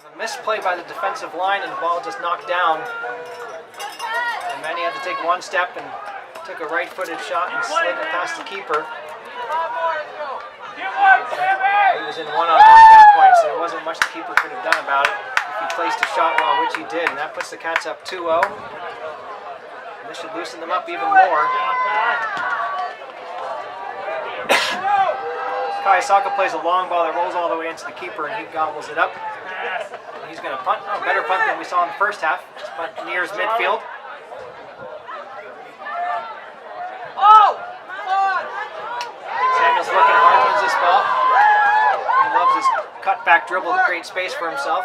A misplay by the defensive line and the ball just knocked down. And Manny had to take one step and took a right-footed shot and slid it past the keeper. He was in one-on-one at that point, so there wasn't much the keeper could have done about it if he placed a shot well, which he did, and that puts the Cats up 2-0. And this should loosen them up even more. Kayasaka plays a long ball that rolls all the way into the keeper, and he gobbles it up. He's going to punt. Oh, better punt than we saw in the first half. Punt nears midfield. Samuel's working hard, wins this ball. He loves his cutback dribble to create space for himself.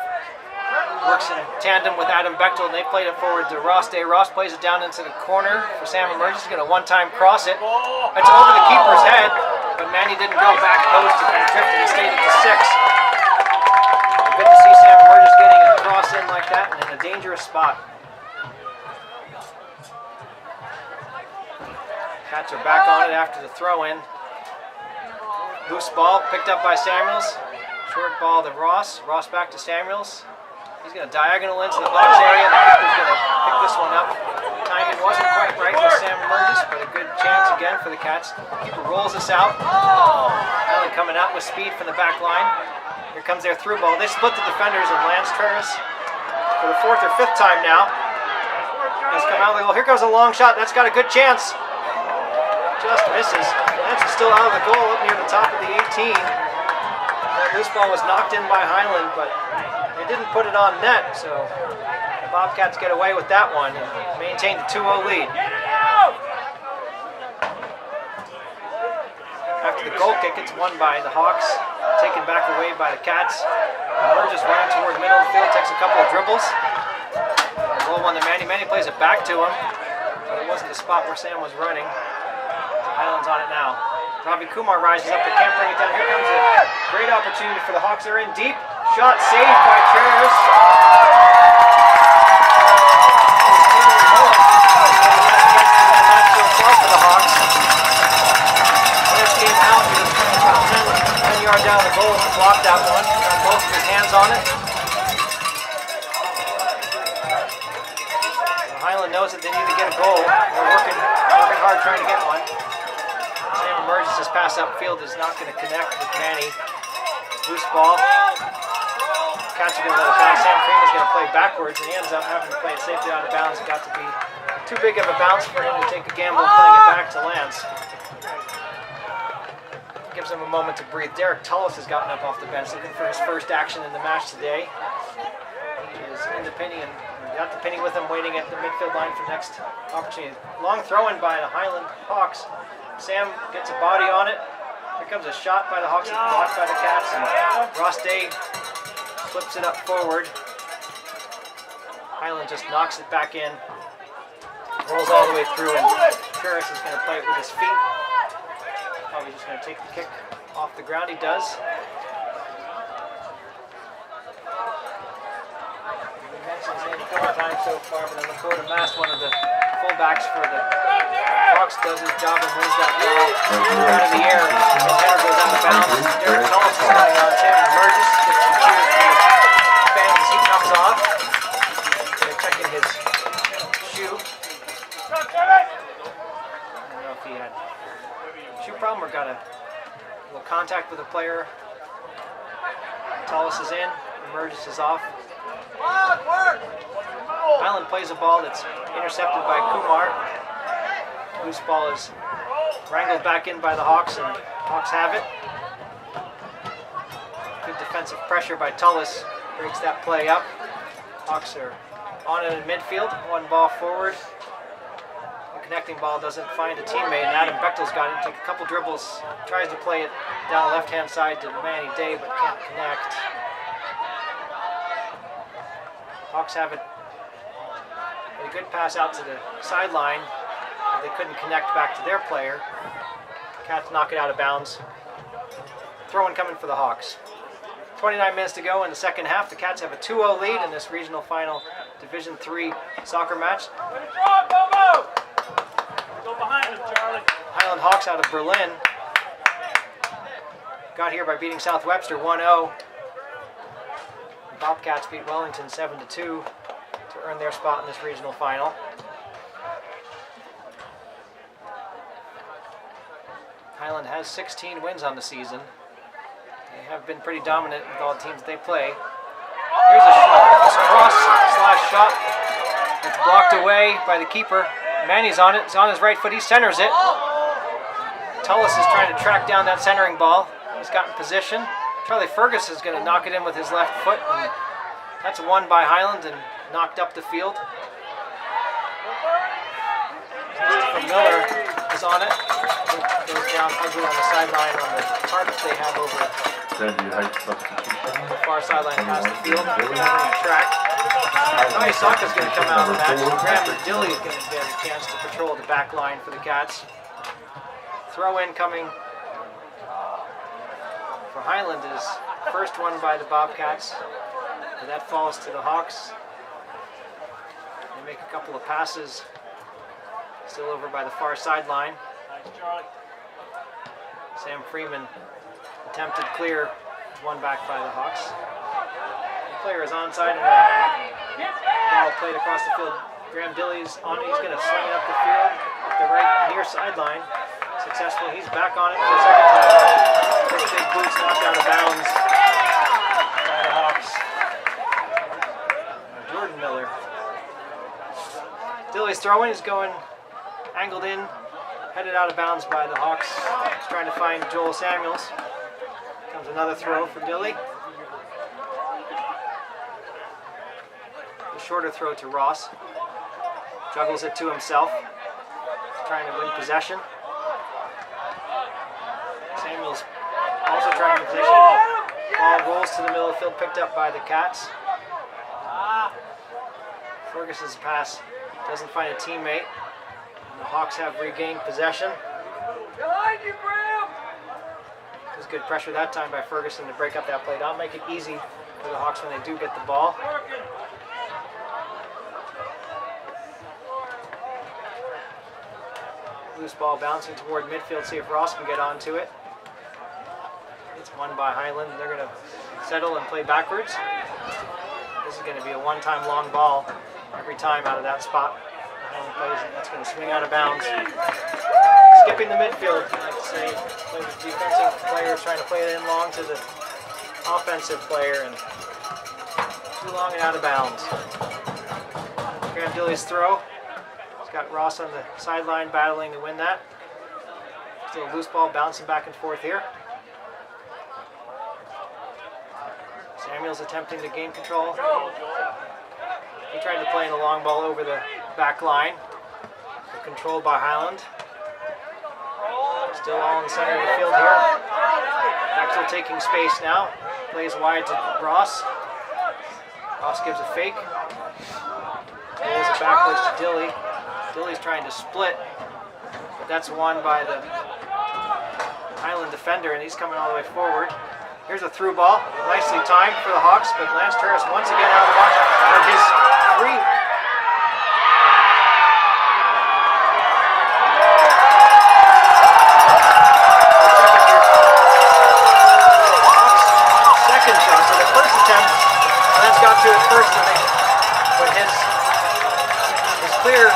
Works in tandem with Adam Bechtel, and they played it forward to Ross Day. Ross plays it down into the corner for Sam Emergence. He's going to one-time cross it. It's over the keeper's head, but Manny didn't go back post. He kind of drifted and stayed at the 6. Good to see Sam Emergence getting a cross in like that and in a dangerous spot. Cats are back on it after the throw-in. Loose ball picked up by Samuels. Short ball to Ross. Ross back to Samuels. He's going to diagonal into the box area. The keeper's going to pick this one up. Timing wasn't quite right with Sam Emergence, but a good chance again for the Cats. Keeper rolls this out. Hiland coming out with speed from the back line. Here comes their through ball. They split the defenders, and Lance Travis, for the 4th or 5th time now, has come out of the goal. Here goes a long shot. That's got a good chance. Just misses. Lance is still out of the goal up near the top of the 18. That loose ball was knocked in by Hiland, but they didn't put it on net, so the Bobcats get away with that one and maintain the 2-0 lead. After the goal kick, it's won by the Hawks, taken back away by the Cats. Emergence running toward the middle of the field, takes a couple of dribbles. Roll one to Manny. Manny plays it back to him, but it wasn't the spot where Sam was running. Hiland's on it now. Ravi Kumar rises up, but can't bring it down. Here comes a great opportunity for the Hawks. They're in deep. Shot saved by Travis. Not so far for the Hawks. Came out, he was coming about 10 yards down the goal and blocked that one. Got both of his hands on it. Hiland knows that they need to get a goal. They're working hard trying to get one. Sam Emergence's pass upfield is not going to connect with Manny. Loose ball. Cats are going to let it bounce. Sam Freeman's going to play backwards, and he ends up having to play it safely out of bounds. It got to be too big of a bounce for him to take a gamble playing it back to Lance. Gives him a moment to breathe. Derek Tullis has gotten up off the bench looking for his first action in the match today. He is in the penny and got the penny with him waiting at the midfield line for the next opportunity. Long throw-in by the Hiland Hawks. Sam gets a body on it. Here comes a shot by the Hawks and blocked by the Cats. And Ross Day flips it up forward. Hiland just knocks it back in. Rolls all the way through, and Ferris is going to play it with his feet. Probably just going to take the kick off the ground. He does. We mentioned his name a couple times so far, but then Lakota Mast, one of the fullbacks for the Hawks, does his job and wins that ball out of the air. His header goes out of bounds. Derek Tullis is coming on. Sam Emergence gets some cheers from the fans as he comes off. They're checking his shoe. I don't know if he had shoe problem or got a little contact with a player. Tullis is in, Emergence is off. Hiland plays a ball that's intercepted by Kumar. Loose ball is wrangled back in by the Hawks, and Hawks have it. Good defensive pressure by Tullis breaks that play up. Hawks are on it in midfield, one ball forward. Connecting ball doesn't find a teammate, and Adam Bechtel's got it. Take a couple dribbles, tries to play it down the left-hand side to Manny Day, but can't connect. Hawks have it. A good pass out to the sideline, but they couldn't connect back to their player. Cats knock it out of bounds. Throw-in coming for the Hawks. 29 minutes to go in the second half. The Cats have a 2-0 lead in this regional final Division III soccer match. Go behind him, Charlie. Hiland Hawks out of Berlin got here by beating South Webster 1-0. Bobcats beat Wellington 7-2 to earn their spot in this regional final. Hiland has 16 wins on the season. They have been pretty dominant with all the teams they play. Here's a cross/shot. It's blocked away by the keeper. Manny's on it. He's on his right foot. He centers it. Tullis is trying to track down that centering ball. He's got in position. Charlie Fergus is going to knock it in with his left foot. And that's won by Hiland and knocked up the field. Miller is on it. Goes down ugly on the sideline on the target they have over the far sideline past the field. Track. Tony Saka's going to come out of the match. Graham Dilly is going to get a chance to patrol the back line for the Cats. Throw in coming for Hiland is first one by the Bobcats. But that falls to the Hawks. They make a couple of passes. Still over by the far sideline. Nice, Charlie. Sam Freeman attempted clear, one back by the Hawks. The player is onside and the ball played across the field. Graham Dilly's on it. He's going to swing it up the field, up the right near sideline. Successful. He's back on it for the second time. His big boots knocked out of bounds by the Hawks. Jordan Miller. Dilly's throwing is going angled in, headed out of bounds by the Hawks. He's trying to find Joel Samuels. Comes another throw for Dilly. A shorter throw to Ross. Juggles it to himself. Trying to win possession. Samuels also trying to win possession. Ball rolls to the middle of the field, picked up by the Cats. Ferguson's pass doesn't find a teammate. The Hawks have regained possession. Behind you, Graham! There's good pressure that time by Ferguson to break up that play. Not make it easy for the Hawks when they do get the ball. Loose ball bouncing toward midfield. See if Ross can get onto it. It's won by Hiland. They're going to settle and play backwards. This is going to be a one-time long ball every time out of that spot. Hiland plays it. That's going to swing out of bounds. Skipping the midfield, I like to say. The defensive player is trying to play it in long to the offensive player, and too long and out of bounds. Graham Dilly's throw. He's got Ross on the sideline battling to win that. Still a loose ball bouncing back and forth here. Samuels attempting to gain control. He tried to play in a long ball over the back line. Controlled by Hiland. Still all in the center of the field here. Axel taking space now. Plays wide to Ross. Ross gives a fake. Pulls it backwards to Dilly. Dilly's trying to split, but that's won by the Hiland defender, and he's coming all the way forward. Here's a through ball, nicely timed for the Hawks, but Lance Turris once again out of the box for his three. Second shot, so the first attempt, Lance got to it first, but his clear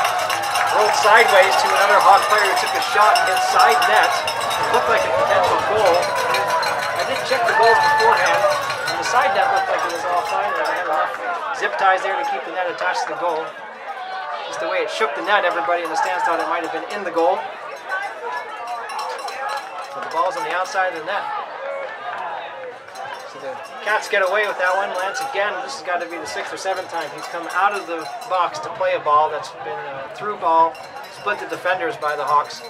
rolled sideways to another Hawk player who took a shot and hit side net. It looked like a potential goal. I did check the goals beforehand, and the side net looked like it was all fine, and I had enough zip ties there to keep the net attached to the goal. Just the way it shook the net, everybody in the stands thought it might have been in the goal. But the ball's on the outside of the net. So the Cats get away with that one. Lance again, this has got to be the 6th or 7th time he's come out of the box to play a ball that's been a through ball, split the defenders by the Hawks.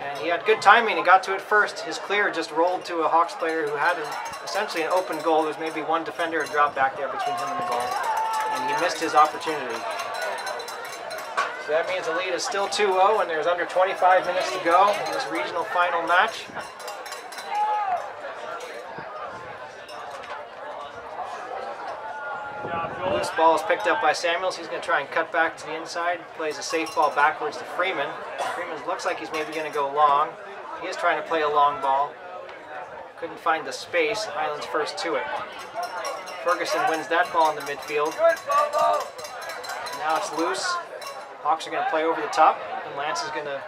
And he had good timing. He got to it first. His clear just rolled to a Hawks player who had essentially an open goal. There's maybe one defender who dropped back there between him and the goal. And he missed his opportunity. So that means the lead is still 2-0 and there's under 25 minutes to go in this regional final match. Loose ball is picked up by Samuels. He's going to try and cut back to the inside. Plays a safe ball backwards to Freeman. Freeman looks like he's maybe going to go long. He is trying to play a long ball. Couldn't find the space. Hiland's first to it. Ferguson wins that ball in the midfield. Now it's loose. Hawks are going to play over the top, and Lance is going to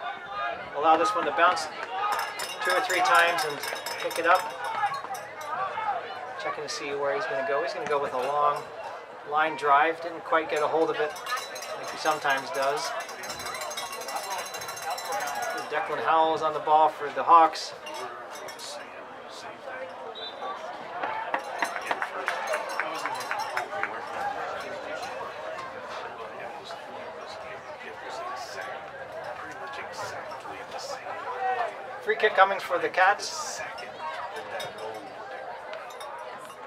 allow this one to bounce 2 or 3 times and pick it up. Checking to see where he's going to go. He's going to go with a long line drive. Didn't quite get a hold of it like he sometimes does. Declan Howell is on the ball for the Hawks. Free kick coming for the Cats.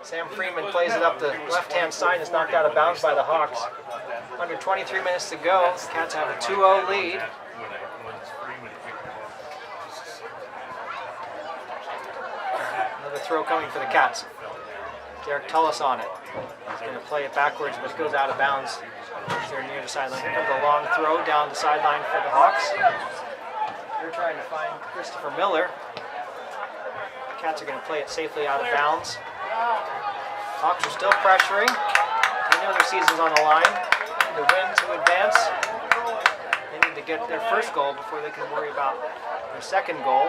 Sam Freeman plays it up the left-hand side. It's knocked out of bounds by the Hawks. Under 23 minutes to go. The Cats have a 2-0 lead. Another throw coming for the Cats. Derek Tullis on it. He's going to play it backwards, but it goes out of bounds. They're near the sideline. Here comes a long throw down the sideline for the Hawks. They're trying to find Christopher Miller. The Cats are going to play it safely out of bounds. Hawks are still pressuring. They know their season's on the line. They need to win to advance. They need to get their first goal before they can worry about their second goal.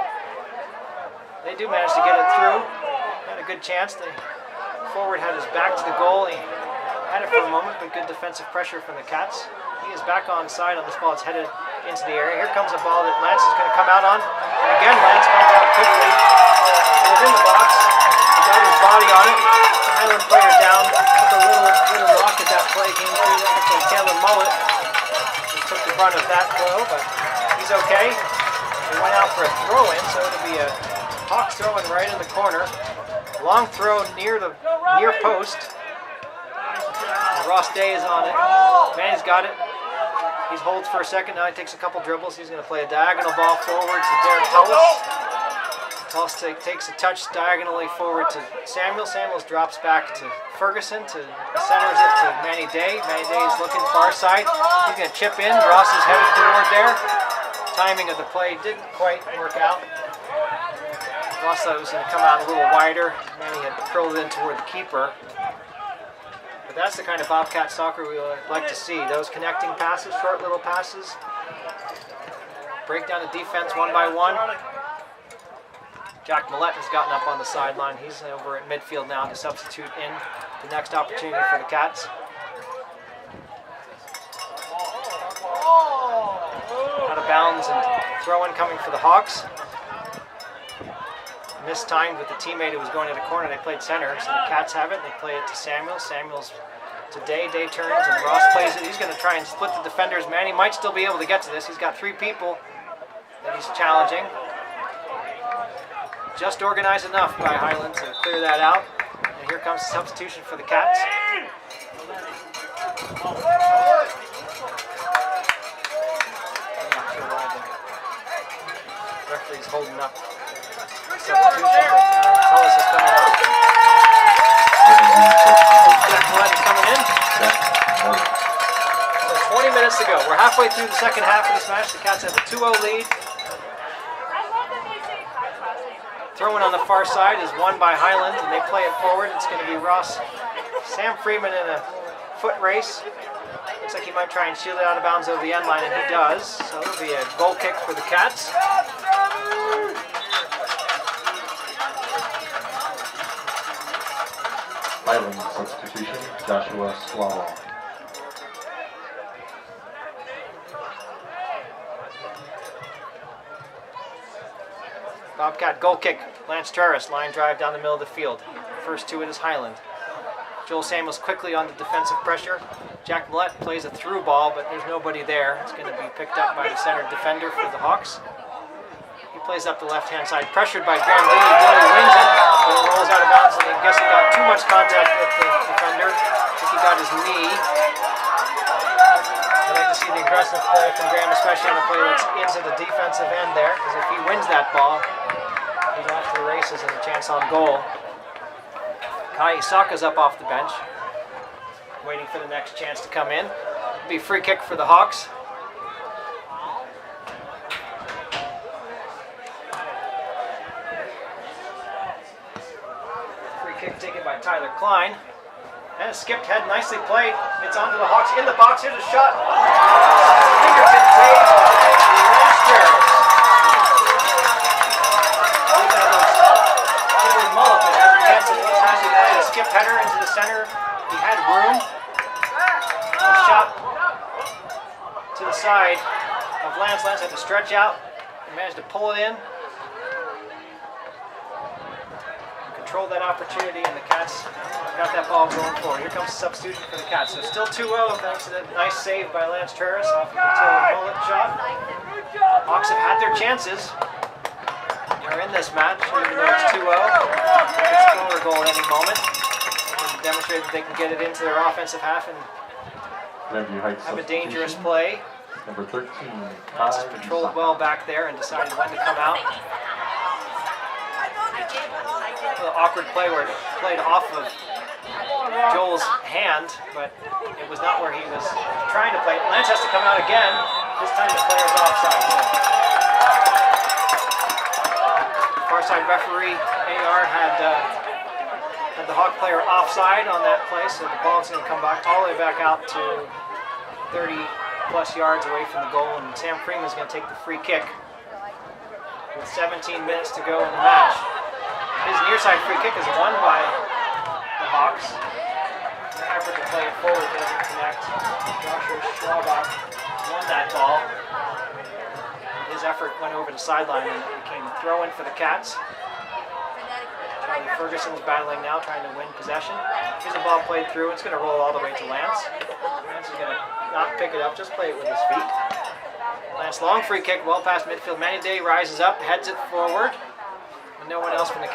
They do manage to get it through. Had a good chance. The forward had his back to the goal. He had it for a moment, but good defensive pressure from the Cats. He is back on side on this ball. It's headed into the area. Here comes a ball that Lance is going to come out on. And again, Lance comes out quickly. It was in the box. He got his body on it. The Hiland player down. Took a little knock at that play. Came through. That looked like Taylor Mullet. He took the brunt of that blow, but he's okay. He went out for a throw-in, so it'll be a Hawks throwing right in the corner. Long throw near post. Ross Day is on it. Manny's got it. He holds for a second. Now he takes a couple dribbles. He's going to play a diagonal ball forward to Derek Tullis. Tullis takes a touch diagonally forward to Samuel. Samuels drops back to Ferguson. Centers it to Manny Day. Manny Day is looking far side. He's going to chip in. Ross is headed forward there. Timing of the play didn't quite work out. Ross thought it was going to come out a little wider. Manny had curled it in toward the keeper. But that's the kind of Bobcat soccer we like to see. Those connecting passes, short little passes. Break down the defense one by one. Jack Millett has gotten up on the sideline. He's over at midfield now to substitute in the next opportunity for the Cats. Out of bounds and throw-in coming for the Hawks. Mistimed with the teammate who was going to the corner. They played center, so the Cats have it. They play it to Samuel. Samuel's to Day. Day turns and Ross plays it. He's going to try and split the defenders. Manny might still be able to get to this. He's got 3 people that he's challenging. Just organized enough by Hiland to clear that out. And here comes the substitution for the Cats. I'm not sure why the referee's holding up. Substitution, Tullis is coming out. Jack Millett is coming in. So 20 minutes to go. We're halfway through the second half of this match. The Cats have a 2-0 lead. Throw-in on the far side is won by Hiland, and they play it forward. It's going to be Ross. Sam Freeman in a foot race. Looks like he might try and shield it out of bounds over the end line, and he does. So it'll be a goal kick for the Cats. Hiland substitution, Joshua Swallow. Bobcat goal kick. Lance Turris, line drive down the middle of the field. First to it is Hiland. Joel Samuels quickly on the defensive pressure. Jack Millett plays a through ball, but there's nobody there. It's going to be picked up by the center defender for the Hawks. He plays up the left-hand side, pressured by Graham Dilly. Dilly wins it, but it rolls out of bounds, and I guess he got too much contact with the defender. I think he got his knee. I'd like to see the aggressive play from Graham, especially on a play that's into the defensive end there, because if he wins that ball, he's off to the races and a chance on goal. Kai Isaka's up off the bench, waiting for the next chance to come in. It'll be a free kick for the Hawks. Free kick taken by Tyler Klein. And a skipped head, nicely played. It's onto the Hawks in the box. Here's a shot. Fingertip save. Mullet that has a chance to play a skip header into the center. He had room. A shot to the side of Lance. Lance had to stretch out and managed to pull it in. Controlled that opportunity, and the Cats got that ball going forward. Here comes the substitution for the Cats. So still 2-0 thanks to that nice save by Lance Turris off of the mullet shot. Hawks have had their chances. They're in this match, even though it's 2-0. They can score a goal at any moment. They demonstrate that they can get it into their offensive half and have a dangerous play. Number 13, Lance has patrolled well back there and decided when to come out. The awkward play where it played off of Joel's hand, but it was not where he was trying to play. Lance has to come out again. This time the player's offside. So. Farside referee AR had the Hawk player offside on that play, so the ball's going to come back all the way back out to 30 plus yards away from the goal, and Sam Freeman's going to take the free kick with 17 minutes to go in the match. His near side free kick is won by the Hawks. Their effort to play it forward doesn't connect. Joshua Schwabach won that ball. His effort went over the sideline and it became a throw-in for the Cats. Charlie Ferguson's battling now, trying to win possession. Here's a ball played through. It's going to roll all the way to Lance. Lance is going to not pick it up, just play it with his feet. Lance, long free kick, well past midfield. Manny Day rises up, heads it forward. And no one else from the